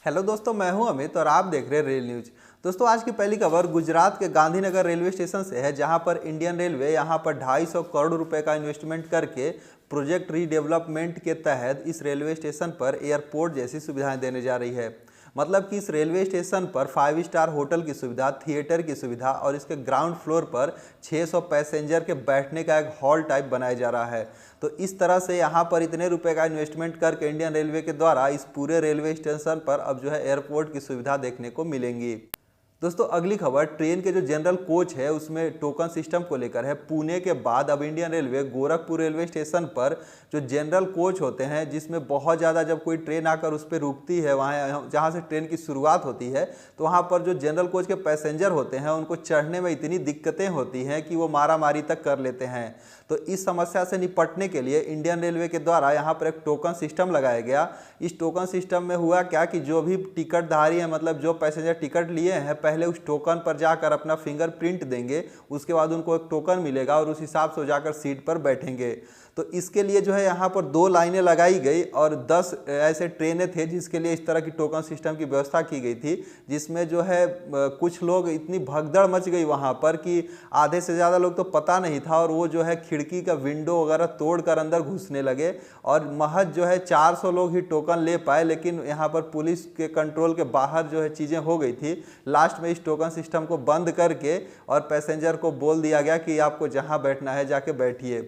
Hello दोस्तों, मैं हूं अमित और आप देख रहे हैं रेल न्यूज। दोस्तों, आज की पहली खबर गुजरात के गांधीनगर रेलवे स्टेशन से है, जहां पर इंडियन रेलवे यहां पर 250 करोड़ रुपए का इन्वेस्टमेंट करके प्रोजेक्ट रीडेवलपमेंट के तहत इस रेलवे स्टेशन पर एयरपोर्ट जैसी सुविधाएं देने जा रही है। मतलब कि इस रेलवे स्टेशन पर 5 स्टार होटल की सुविधा, थिएटर की सुविधा और इसके ग्राउंड फ्लोर पर 600 पैसेंजर के बैठने का एक हॉल टाइप बनाया जा रहा है। तो इस तरह से यहाँ पर इतने रुपए का इन्वेस्टमेंट करके इंडियन रेलवे के द्वारा इस पूरे रेलवे स्टेशन पर अब जो है एयरपोर्ट की सुविधा देखने को मिलेंगी। दोस्तों, अगली खबर ट्रेन के जो जनरल कोच है उसमें टोकन सिस्टम को लेकर है। पुणे के बाद अब Indian railway Gorakhpur railway station पर जो जनरल कोच होते हैं, जिसमें बहुत ज़्यादा जब कोई ट्रेन आकर उस पर रुकती है, वहाँ जहाँ से ट्रेन की शुरुआत होती है, तो वहाँ पर जो जनरल कोच के पैसेंजर होते हैं उनको चढ़ने में इतनी दिक्कतें होती हैं कि वो मारामारी तक कर लेते हैं। तो इस समस्या से निपटने के लिए इंडियन रेलवे के द्वारा यहाँ पर एक टोकन सिस्टम लगाया गया। इस टोकन सिस्टम में हुआ क्या कि जो भी टिकटधारी है, मतलब जो पैसेंजर टिकट लिए हैं, पहले उस टोकन पर जाकर अपना फिंगरप्रिंट देंगे, उसके बाद उनको एक टोकन मिलेगा और उस हिसाब से जाकर सीट पर बैठेंगे। तो इसके लिए जो है यहाँ पर 2 लाइनें लगाई गई और 10 ऐसे ट्रेनें थे जिसके लिए इस तरह की टोकन सिस्टम की व्यवस्था की गई थी, जिसमें जो है कुछ लोग इतनी भगदड़ मच गई वहाँ पर कि आधे से ज़्यादा लोग तो पता नहीं था और वो जो है खिड़की का विंडो वगैरह तोड़कर अंदर घुसने लगे और महज जो है 400 लोग ही टोकन ले पाए। लेकिन यहाँ पर पुलिस के कंट्रोल के बाहर जो है चीज़ें हो गई थी। लास्ट में इस टोकन सिस्टम को बंद करके और पैसेंजर को बोल दिया गया कि आपको जहाँ बैठना है जाके बैठिए।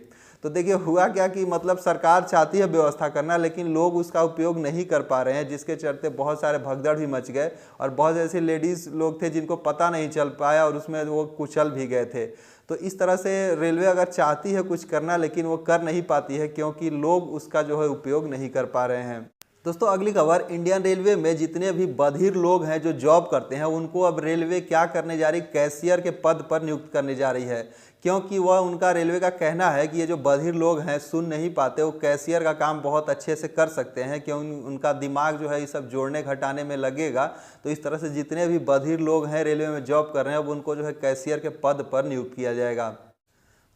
तो देखिए हुआ क्या कि मतलब सरकार चाहती है व्यवस्था करना, लेकिन लोग उसका उपयोग नहीं कर पा रहे हैं, जिसके चलते बहुत सारे भगदड़ भी मच गए और बहुत ऐसे लेडीज़ लोग थे जिनको पता नहीं चल पाया और उसमें वो कुचल भी गए थे। तो इस तरह से रेलवे अगर चाहती है कुछ करना, लेकिन वो कर नहीं पाती है क्योंकि लोग उसका जो है उपयोग नहीं कर पा रहे हैं। दोस्तों, अगली खबर इंडियन रेलवे में जितने भी बधिर लोग हैं जो जॉब करते हैं, उनको अब रेलवे क्या करने जा रही, कैशियर के पद पर नियुक्त करने जा रही है। क्योंकि वह उनका रेलवे का कहना है कि ये जो बधिर लोग हैं, सुन नहीं पाते, वो कैशियर का काम बहुत अच्छे से कर सकते हैं, क्योंकि उनका दिमाग जो है ये सब जोड़ने घटाने में लगेगा। तो इस तरह से जितने भी बधिर लोग हैं रेलवे में जॉब कर रहे हैं, अब उनको जो है कैशियर के पद पर नियुक्त किया जाएगा।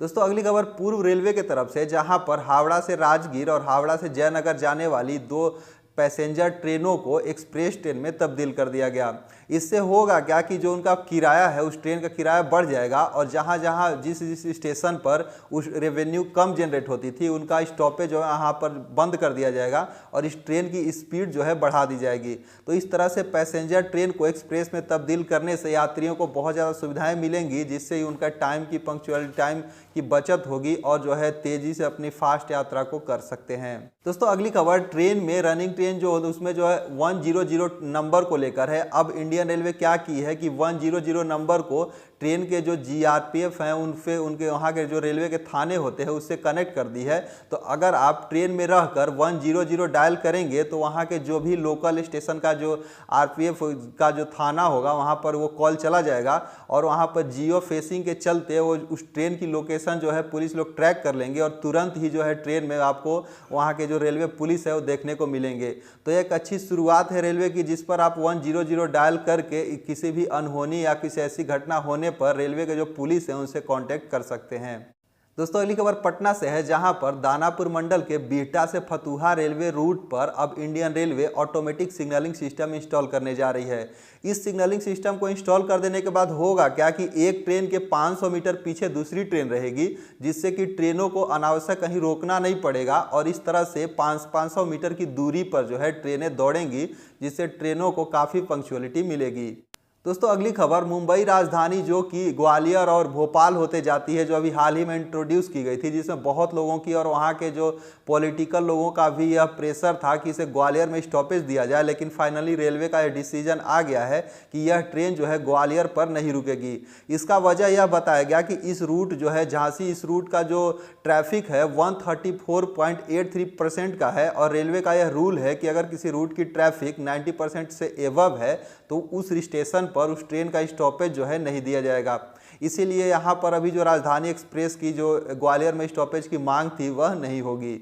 दोस्तों, अगली खबर पूर्व रेलवे की तरफ से, जहां पर हावड़ा से राजगीर और हावड़ा से जयनगर जाने वाली 2 पैसेंजर ट्रेनों को एक्सप्रेस ट्रेन में तब्दील कर दिया गया। इससे होगा क्या कि जो उनका किराया है, उस ट्रेन का किराया बढ़ जाएगा और जहां जहां जिस जिस स्टेशन पर उस रेवेन्यू कम जनरेट होती थी, उनका स्टॉपेज जो है यहाँ पर बंद कर दिया जाएगा और इस ट्रेन की स्पीड जो है बढ़ा दी जाएगी। तो इस तरह से पैसेंजर ट्रेन को एक्सप्रेस में तब्दील करने से यात्रियों को बहुत ज़्यादा सुविधाएँ मिलेंगी, जिससे उनका टाइम की पंक्चुअलिटी, टाइम की बचत होगी और जो है तेज़ी से अपनी फास्ट यात्रा को कर सकते हैं। दोस्तों, अगली खबर ट्रेन में रनिंग ट्रेन जो उसमें जो है 100 नंबर को लेकर है। अब इंडियन रेलवे क्या की है कि 100 नंबर को ट्रेन के जो जीआरपीएफ हैं उनसे, उनके वहाँ के जो रेलवे के थाने होते हैं उससे कनेक्ट कर दी है। तो अगर आप ट्रेन में रहकर 100 डायल करेंगे तो वहाँ के जो भी लोकल स्टेशन का जो आरपीएफ का जो थाना होगा वहाँ पर वो कॉल चला जाएगा और वहाँ पर जियो फेसिंग के चलते वो उस ट्रेन की लोकेशन जो है पुलिस लोग ट्रैक कर लेंगे और तुरंत ही जो है ट्रेन में आपको वहाँ के जो रेलवे पुलिस है वो देखने को मिलेंगे। तो एक अच्छी शुरुआत है रेलवे की, जिस पर आप 100 डायल करके किसी भी अनहोनी या किसी ऐसी घटना होने पर रेलवे के जो पुलिस है उनसे कांटेक्ट कर सकते हैं। दोस्तों, अगली खबर पटना से है, जहां पर दानापुर मंडल के बिहटा से फतुहा रेलवे रूट पर अब Indian railway automatic signalling system install करने जा रही है। इस सिग्नलिंग सिस्टम को इंस्टॉल कर देने के बाद होगा क्या कि एक ट्रेन के 500 मीटर पीछे दूसरी ट्रेन रहेगी, जिससे कि ट्रेनों को अनावश्यक कहीं रोकना नहीं पड़ेगा और इस तरह से 500 मीटर की दूरी पर जो है ट्रेनें दौड़ेंगी, जिससे ट्रेनों को काफ़ी पंक्चुअलिटी मिलेगी। दोस्तों, अगली खबर मुंबई राजधानी जो कि ग्वालियर और भोपाल होते जाती है, जो अभी हाल ही में इंट्रोड्यूस की गई थी, जिसमें बहुत लोगों की और वहाँ के जो पॉलिटिकल लोगों का भी यह प्रेशर था कि इसे ग्वालियर में स्टॉपेज दिया जाए। लेकिन फाइनली रेलवे का यह डिसीजन आ गया है कि यह ट्रेन जो है ग्वालियर पर नहीं रुकेगी। इसका वजह यह बताया गया कि इस रूट जो है झांसी, इस रूट का जो ट्रैफिक है 134.83% का है और रेलवे का यह रूल है कि अगर किसी रूट की ट्रैफिक 90% से एबव है तो उस स्टेशन पर उस ट्रेन का स्टॉपेज जो है नहीं दिया जाएगा। इसीलिए यहाँ पर अभी जो राजधानी एक्सप्रेस की जो ग्वालियर में स्टॉपेज की मांग थी वह नहीं होगी।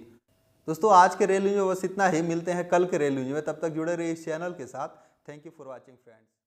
दोस्तों, आज के रेल न्यूज में बस इतना ही। मिलते हैं कल के रेल न्यूज में, तब तक जुड़े रहिए इस चैनल के साथ। Thank you for watching friends.